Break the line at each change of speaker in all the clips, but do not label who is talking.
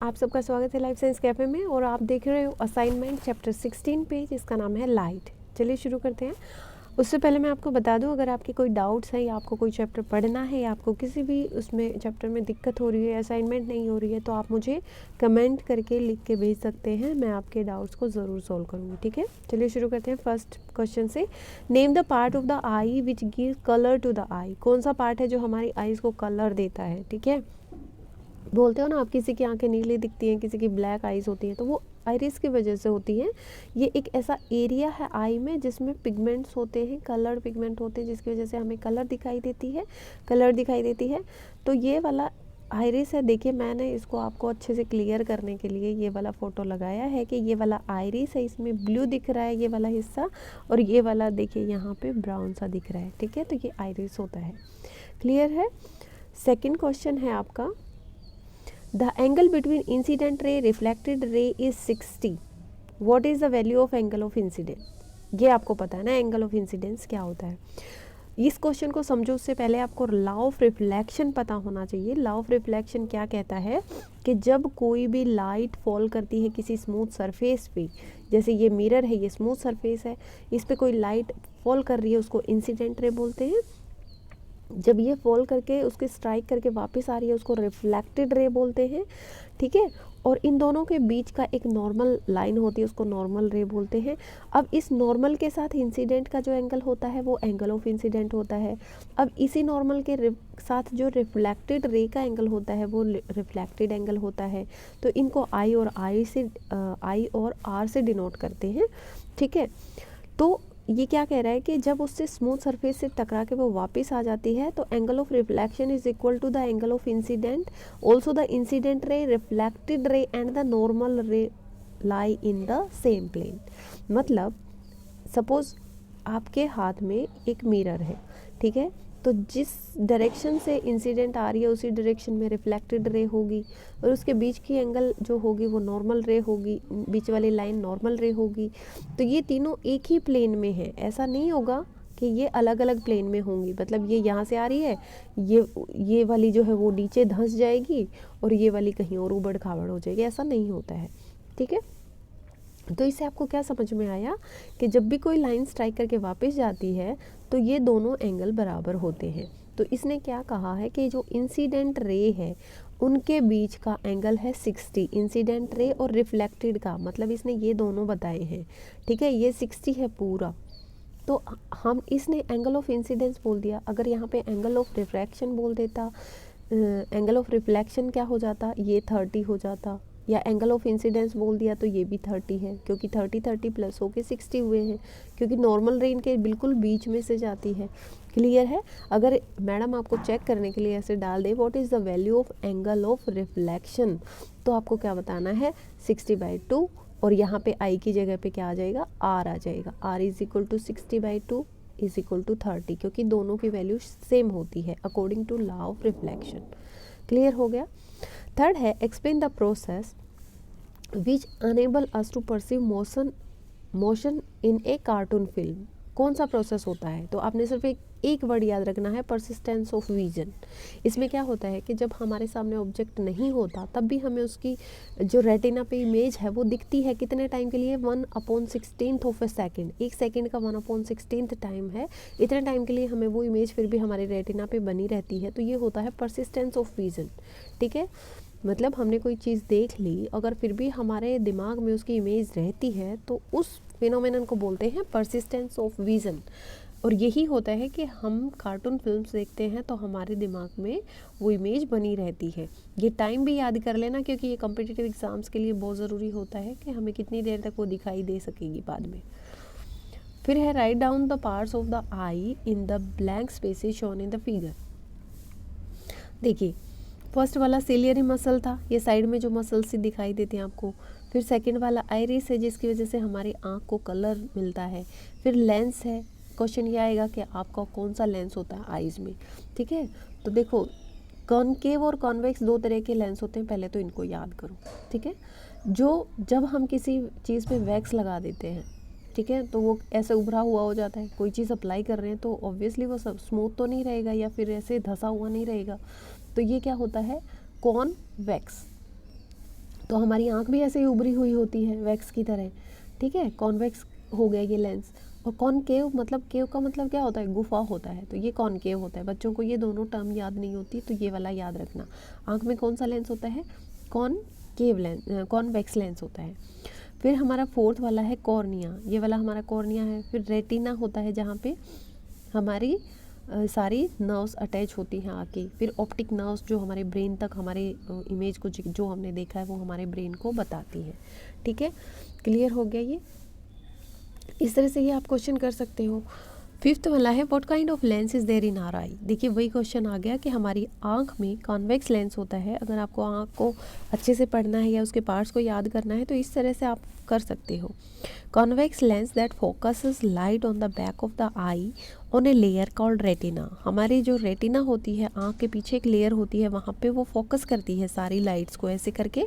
आप सबका स्वागत है लाइफ साइंस कैफ़े में और आप देख रहे हो असाइनमेंट चैप्टर 16 पेज, इसका नाम है लाइट। चलिए शुरू करते हैं। उससे पहले मैं आपको बता दूं, अगर आपके कोई डाउट्स हैं या आपको कोई चैप्टर पढ़ना है या आपको किसी भी उसमें चैप्टर में दिक्कत हो रही है, असाइनमेंट नहीं हो रही है, तो आप मुझे कमेंट करके लिख के भेज सकते हैं। मैं आपके डाउट्स को ज़रूर सॉल्व करूँगी, ठीक है। चलिए शुरू करते हैं फर्स्ट क्वेश्चन से। Name the part of the eye which give colour to the eye. कौन सा पार्ट है जो हमारी आईज़ को कलर देता है, ठीक है। बोलते हो ना आप, किसी की आंखें नीली दिखती हैं, किसी की ब्लैक आइज़ होती हैं, तो वो आइरिस की वजह से होती हैं। ये एक ऐसा एरिया है आई में जिसमें पिगमेंट्स होते हैं, कलर पिगमेंट होते हैं, जिसकी वजह से हमें कलर दिखाई देती है। तो ये वाला आइरिस है। देखिए, मैंने इसको आपको अच्छे से क्लियर करने के लिए ये वाला फ़ोटो लगाया है कि ये वाला आइरिस है, इसमें ब्लू दिख रहा है ये वाला हिस्सा, और ये वाला देखिए यहाँ पे ब्राउन सा दिख रहा है, ठीक है। तो ये आइरिस होता है। क्लियर है। सेकेंड क्वेश्चन है आपका, the angle between incident ray reflected ray is 60. what is the value of angle of incidence? ये आपको पता है ना एंगल ऑफ इंसिडेंस क्या होता है। इस क्वेश्चन को समझो उससे पहले आपको लॉ ऑफ रिफ्लेक्शन पता होना चाहिए। लॉ ऑफ रिफ्लेक्शन क्या कहता है कि जब कोई भी लाइट फॉल करती है किसी स्मूथ सरफेस पे, जैसे ये मिरर है, ये स्मूथ सरफेस है, इस पे कोई लाइट फॉल कर रही है, उसको इंसिडेंट रे बोलते हैं। जब ये फॉल करके उसके स्ट्राइक करके वापस आ रही है, उसको रिफ्लेक्टेड रे बोलते हैं, ठीक है। और इन दोनों के बीच का एक नॉर्मल लाइन होती है, उसको नॉर्मल रे बोलते हैं। अब इस नॉर्मल के साथ इंसिडेंट का जो एंगल होता है वो एंगल ऑफ इंसिडेंट होता है। अब इसी नॉर्मल के साथ जो रिफ्लेक्टेड रे का एंगल होता है वो रिफ्लेक्टेड एंगल होता है। तो इनको आई और आर से डिनोट करते हैं, ठीक है। तो ये क्या कह रहा है कि जब उससे स्मूथ सरफेस से टकरा के वो वापस आ जाती है तो angle of reflection is equal to the angle of incident. Also the incident ray, reflected ray and the normal ray lie in the same plane. मतलब सपोज आपके हाथ में एक मिरर है, ठीक है। तो जिस डायरेक्शन से इंसिडेंट आ रही है उसी डायरेक्शन में रिफ्लेक्टेड रे होगी, और उसके बीच की एंगल जो होगी वो नॉर्मल रे होगी, बीच वाली लाइन नॉर्मल रे होगी। तो ये तीनों एक ही प्लेन में है। ऐसा नहीं होगा कि ये अलग अलग प्लेन में होंगी, मतलब ये यहाँ से आ रही है, ये वाली जो है वो नीचे धंस जाएगी और ये वाली कहीं और उबड़ खाबड़ हो जाएगी। ऐसा नहीं होता है, ठीक है। तो इससे आपको क्या समझ में आया कि जब भी कोई लाइन स्ट्राइक करके वापस जाती है तो ये दोनों एंगल बराबर होते हैं। तो इसने क्या कहा है कि जो इंसिडेंट रे है उनके बीच का एंगल है 60, इंसिडेंट रे और रिफ्लेक्टेड का, मतलब इसने ये दोनों बताए हैं, ठीक है। ये 60 है पूरा, तो हम इसने एंगल ऑफ इंसिडेंस बोल दिया। अगर यहाँ पे एंगल ऑफ रिफ्रैक्शन बोल देता, एंगल ऑफ रिफ्लेक्शन क्या हो जाता, ये 30 हो जाता, या एंगल ऑफ इंसिडेंस बोल दिया तो ये भी 30 है, क्योंकि 30 प्लस होके 60 हुए हैं, क्योंकि नॉर्मल रे इनके बिल्कुल बीच में से जाती है। क्लियर है। अगर मैडम आपको चेक करने के लिए ऐसे डाल दे what is the value of angle of reflection, तो आपको क्या बताना है 60/2, और यहाँ पे आई की जगह पे क्या आ जाएगा, आर आ जाएगा। R is equal to 60/2 is equal to 30, क्योंकि दोनों की वैल्यू सेम होती है according to law of reflection. Clear हो गया। थर्ड है, explain the process which enable us to perceive motion in a cartoon film. कौन सा प्रोसेस होता है, तो आपने सिर्फ एक वर्ड याद रखना है, परसिस्टेंस ऑफ विजन। इसमें क्या होता है कि जब हमारे सामने ऑब्जेक्ट नहीं होता तब भी हमें उसकी जो रेटिना पे इमेज है वो दिखती है। कितने टाइम के लिए, 1/16 ऑफ ए सेकेंड, एक सेकेंड का 1/16 टाइम है, इतने टाइम के लिए हमें वो इमेज फिर भी हमारी रेटिना पे बनी रहती है। तो ये होता है परसिस्टेंस ऑफ विजन, ठीक है। मतलब हमने कोई चीज़ देख ली, अगर फिर भी हमारे दिमाग में उसकी इमेज रहती है तो उस फिनोमेनन को बोलते हैं परसिस्टेंस ऑफ विजन। और यही होता है कि हम कार्टून फिल्म्स देखते हैं तो हमारे दिमाग में वो इमेज बनी रहती है। ये टाइम भी याद कर लेना, क्योंकि ये कॉम्पिटिटिव एग्ज़ाम्स के लिए बहुत ज़रूरी होता है कि हमें कितनी देर तक वो दिखाई दे सकेगी बाद में। फिर है, write down the parts of the I in the blank spaces shown in the figure. देखिए, फर्स्ट वाला सिलियरी मसल था, ये साइड में जो मसल सी दिखाई देते हैं आपको। फिर सेकंड वाला आइरिस है, जिसकी वजह से हमारी आँख को कलर मिलता है। फिर लेंस है, क्वेश्चन ये आएगा कि आपका कौन सा लेंस होता है आइज़ में, ठीक है। तो देखो, कॉनकेव और कॉन्वेक्स दो तरह के लेंस होते हैं, पहले तो इनको याद करो, ठीक है। जब हम किसी चीज़ पे वैक्स लगा देते हैं, ठीक है, तो वो ऐसे उभरा हुआ हो जाता है। कोई चीज़ अप्लाई कर रहे हैं तो ऑब्वियसली वो सब स्मूथ तो नहीं रहेगा, या फिर ऐसे धंसा हुआ नहीं रहेगा। तो ये क्या होता है, कॉन्वेक्स। तो हमारी आँख भी ऐसे ही उभरी हुई होती है वैक्स की तरह, ठीक है। कॉन्वेक्स हो गया ये लेंस। और कॉनकेव मतलब, केव का मतलब क्या होता है, गुफा होता है, तो ये कॉनकेव होता है। बच्चों को ये दोनों टर्म याद नहीं होती, तो ये वाला याद रखना। आँख में कौन सा लेंस होता है, कॉनकेव लेंस, कॉन्वेक्स लेंस होता है। फिर हमारा फोर्थ वाला है कॉर्निया, ये वाला हमारा कॉर्निया है। फिर रेटिना होता है जहाँ पे हमारी सारी नर्व्स अटैच होती हैं आके। फिर ऑप्टिक नर्व्स जो हमारे ब्रेन तक, हमारे इमेज को जो हमने देखा है वो हमारे ब्रेन को बताती है, ठीक है। क्लियर हो गया ये। इस तरह से ये आप क्वेश्चन कर सकते हो। फिफ्थ वाला है what kind of lens is there in our eye. देखिए वही क्वेश्चन आ गया कि हमारी आँख में कॉन्वेक्स लेंस होता है। अगर आपको आँख को अच्छे से पढ़ना है या उसके पार्ट्स को याद करना है तो इस तरह से आप कर सकते हो। Convex lens that focuses light on the back of the I on a layer called retina. हमारी जो रेटिना होती है, आँख के पीछे एक लेयर होती है, वहाँ पे वो फोकस करती है सारी लाइट्स को, ऐसे करके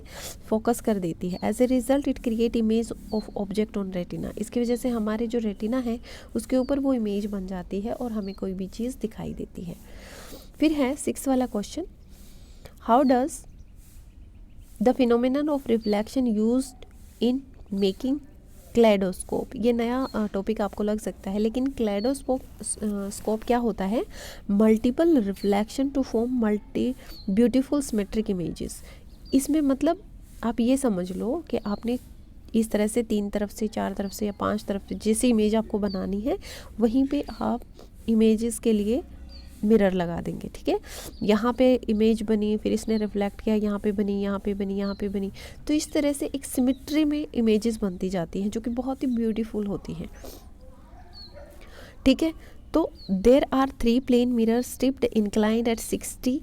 फोकस कर देती है। As a result it create image of object on retina. इसकी वजह से हमारे जो रेटिना है उसके ऊपर वो इमेज बन जाती है और हमें कोई भी चीज़ दिखाई देती है। फिर है सिक्स वाला question, how does the phenomenon of reflection used in making kaleidoscope. ये नया टॉपिक आपको लग सकता है, लेकिन क्लेडोस्कोप क्या होता है, multiple reflection to form multi beautiful symmetric images. इसमें मतलब आप ये समझ लो कि आपने इस तरह से 3 तरफ से, 4 तरफ से या 5 तरफ से जैसी इमेज आपको बनानी है, वहीं पे आप इमेजेस के लिए मिरर लगा देंगे, ठीक है। यहाँ पे इमेज बनी, फिर इसने रिफ्लेक्ट किया, यहाँ पे बनी, यहाँ पे बनी, यहाँ पे बनी, तो इस तरह से एक सिमेट्री में इमेजेस बनती जाती हैं जो कि बहुत ही ब्यूटीफुल होती हैं, ठीक है। तो there are 3 plane mirrors tipped inclined at 60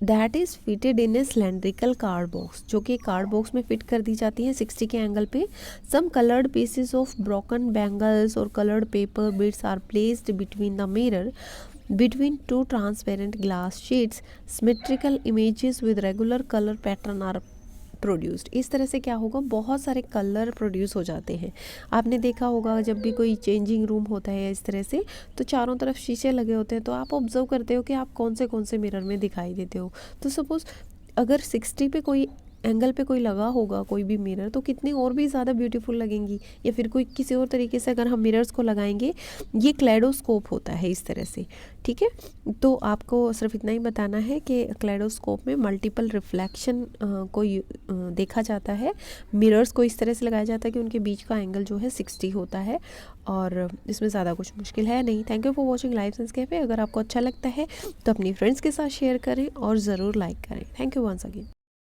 that is fitted in a cylindrical card box, जो कि कार्ड बॉक्स में फिट कर दी जाती है 60 के एंगल पे। Some coloured pieces of broken bangles और coloured paper bits are placed between the mirror between 2 transparent glass sheets symmetrical images with regular color pattern are produced। इस तरह से क्या होगा, बहुत सारे कलर प्रोड्यूस हो जाते हैं। आपने देखा होगा जब भी कोई चेंजिंग रूम होता है इस तरह से, तो चारों तरफ शीशे लगे होते हैं, तो आप ऑब्जर्व करते हो कि आप कौन से मिरर में दिखाई देते हो। तो सपोज़ अगर 60 पे कोई एंगल पे कोई लगा होगा कोई भी मिरर, तो कितनी और भी ज़्यादा ब्यूटीफुल लगेंगी। या फिर कोई किसी और तरीके से अगर हम मिरर्स को लगाएंगे, ये क्लेडोस्कोप होता है इस तरह से, ठीक है। तो आपको सिर्फ इतना ही बताना है कि क्लेडोस्कोप में मल्टीपल रिफ्लेक्शन को देखा जाता है। मिरर्स को इस तरह से लगाया जाता है कि उनके बीच का एंगल जो है 60 होता है, और इसमें ज़्यादा कुछ मुश्किल है नहीं। Thank you for watching life science cafe. अगर आपको अच्छा लगता है तो अपनी फ्रेंड्स के साथ शेयर करें और ज़रूर लाइक करें। Thank you once again.